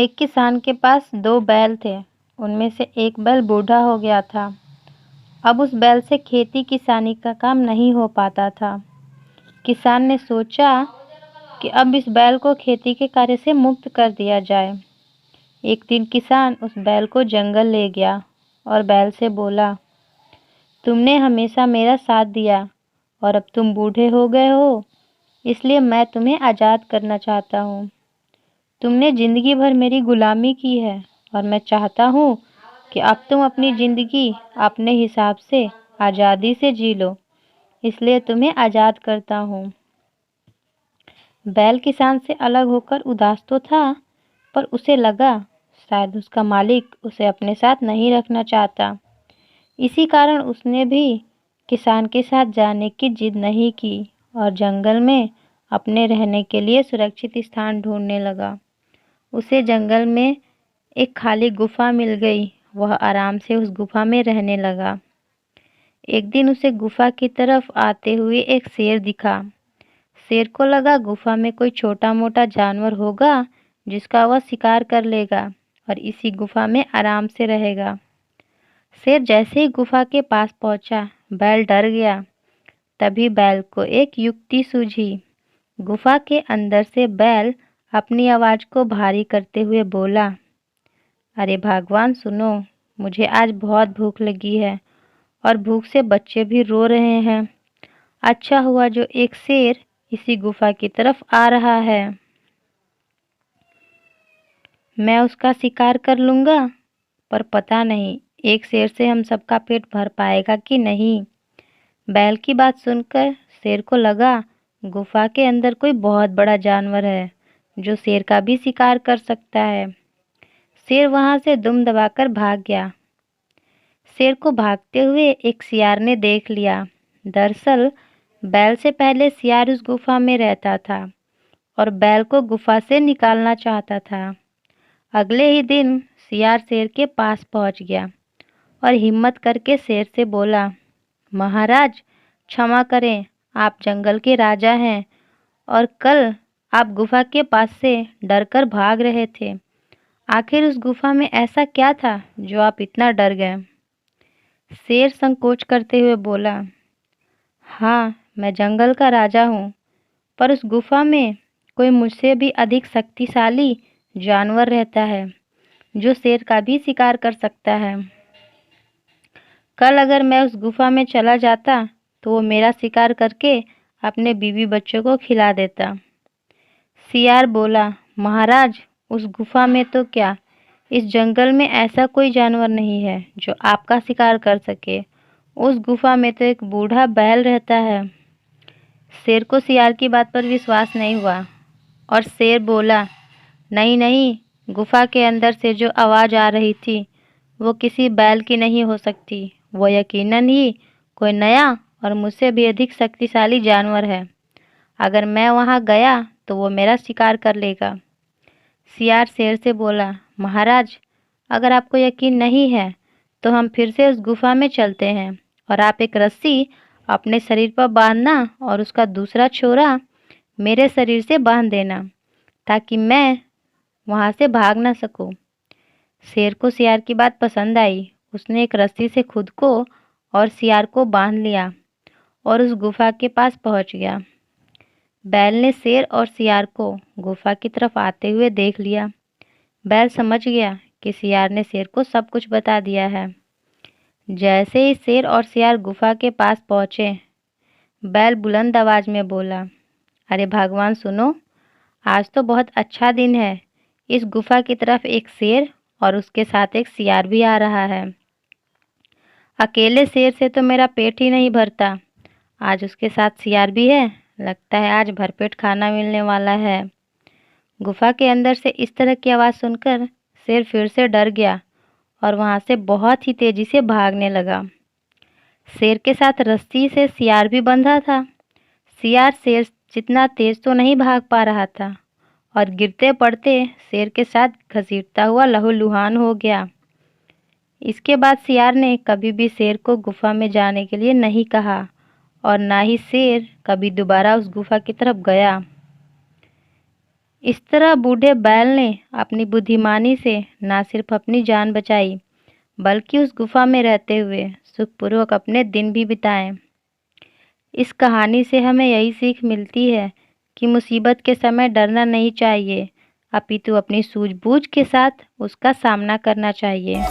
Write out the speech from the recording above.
एक किसान के पास 2 बैल थे। उनमें से एक बैल बूढ़ा हो गया था। अब उस बैल से खेती किसानी का काम नहीं हो पाता था। किसान ने सोचा कि अब इस बैल को खेती के कार्य से मुक्त कर दिया जाए। एक दिन किसान उस बैल को जंगल ले गया और बैल से बोला, तुमने हमेशा मेरा साथ दिया और अब तुम बूढ़े हो गए हो, इसलिए मैं तुम्हें आज़ाद करना चाहता हूँ। तुमने ज़िंदगी भर मेरी गुलामी की है और मैं चाहता हूँ कि अब तुम अपनी ज़िंदगी अपने हिसाब से आज़ादी से जी लो, इसलिए तुम्हें आज़ाद करता हूँ। बैल किसान से अलग होकर उदास तो था, पर उसे लगा शायद उसका मालिक उसे अपने साथ नहीं रखना चाहता। इसी कारण उसने भी किसान के साथ जाने की जिद नहीं की और जंगल में अपने रहने के लिए सुरक्षित स्थान ढूंढने लगा। उसे जंगल में एक खाली गुफा मिल गई। वह आराम से उस गुफा में रहने लगा। एक दिन उसे गुफा की तरफ आते हुए एक शेर दिखा। शेर को लगा गुफा में कोई छोटा मोटा जानवर होगा जिसका वह शिकार कर लेगा और इसी गुफा में आराम से रहेगा। शेर जैसे ही गुफा के पास पहुंचा, बैल डर गया। तभी बैल को एक युक्ति सूझी। गुफा के अंदर से बैल अपनी आवाज़ को भारी करते हुए बोला, अरे भगवान सुनो, मुझे आज बहुत भूख लगी है और भूख से बच्चे भी रो रहे हैं। अच्छा हुआ जो एक शेर इसी गुफा की तरफ आ रहा है। मैं उसका शिकार कर लूँगा, पर पता नहीं एक शेर से हम सबका पेट भर पाएगा कि नहीं। बैल की बात सुनकर शेर को लगा गुफा के अंदर कोई बहुत बड़ा जानवर है जो शेर का भी शिकार कर सकता है। शेर वहां से दुम दबाकर भाग गया। शेर को भागते हुए एक सियार ने देख लिया। दरअसल बैल से पहले सियार उस गुफा में रहता था और बैल को गुफा से निकालना चाहता था। अगले ही दिन सियार शेर के पास पहुंच गया और हिम्मत करके शेर से बोला, महाराज क्षमा करें, आप जंगल के राजा हैं और कल आप गुफा के पास से डरकर भाग रहे थे। आखिर उस गुफा में ऐसा क्या था जो आप इतना डर गए? शेर संकोच करते हुए बोला, हाँ मैं जंगल का राजा हूँ, पर उस गुफा में कोई मुझसे भी अधिक शक्तिशाली जानवर रहता है जो शेर का भी शिकार कर सकता है। कल अगर मैं उस गुफा में चला जाता तो वो मेरा शिकार करके अपने बीवी बच्चों को खिला देता। सियार बोला, महाराज उस गुफा में तो क्या, इस जंगल में ऐसा कोई जानवर नहीं है जो आपका शिकार कर सके। उस गुफा में तो एक बूढ़ा बैल रहता है। शेर को सियार की बात पर विश्वास नहीं हुआ और शेर बोला, नहीं नहीं, गुफा के अंदर से जो आवाज़ आ रही थी वो किसी बैल की नहीं हो सकती। वो यकीनन ही कोई नया और मुझसे भी अधिक शक्तिशाली जानवर है। अगर मैं वहां गया तो वो मेरा शिकार कर लेगा। सियार शेर से बोला, महाराज अगर आपको यकीन नहीं है तो हम फिर से उस गुफा में चलते हैं और आप एक रस्सी अपने शरीर पर बांधना और उसका दूसरा छोरा मेरे शरीर से बांध देना ताकि मैं वहां से भाग ना सकूं। शेर को सियार की बात पसंद आई। उसने एक रस्सी से खुद को और सियार को बांध लिया और उस गुफा के पास पहुंच गया। बैल ने शेर और सियार को गुफा की तरफ आते हुए देख लिया। बैल समझ गया कि सियार ने शेर को सब कुछ बता दिया है। जैसे ही शेर और सियार गुफा के पास पहुंचे, बैल बुलंद आवाज में बोला, अरे भगवान सुनो, आज तो बहुत अच्छा दिन है। इस गुफा की तरफ एक शेर और उसके साथ एक सियार भी आ रहा है। अकेले शेर से तो मेरा पेट ही नहीं भरता, आज उसके साथ सियार भी है। लगता है आज भरपेट खाना मिलने वाला है। गुफा के अंदर से इस तरह की आवाज़ सुनकर शेर फिर से डर गया और वहां से बहुत ही तेजी से भागने लगा। शेर के साथ रस्सी से सियार भी बंधा था। सियार शेर जितना तेज तो नहीं भाग पा रहा था और गिरते पड़ते शेर के साथ घसीटता हुआ लहूलुहान हो गया। इसके बाद सियार ने कभी भी शेर को गुफा में जाने के लिए नहीं कहा और ना ही शेर कभी दोबारा उस गुफा की तरफ गया। इस तरह बूढ़े बैल ने अपनी बुद्धिमानी से न सिर्फ अपनी जान बचाई, बल्कि उस गुफा में रहते हुए सुखपूर्वक अपने दिन भी बिताए। इस कहानी से हमें यही सीख मिलती है कि मुसीबत के समय डरना नहीं चाहिए, अपितु अपनी सूझबूझ के साथ उसका सामना करना चाहिए।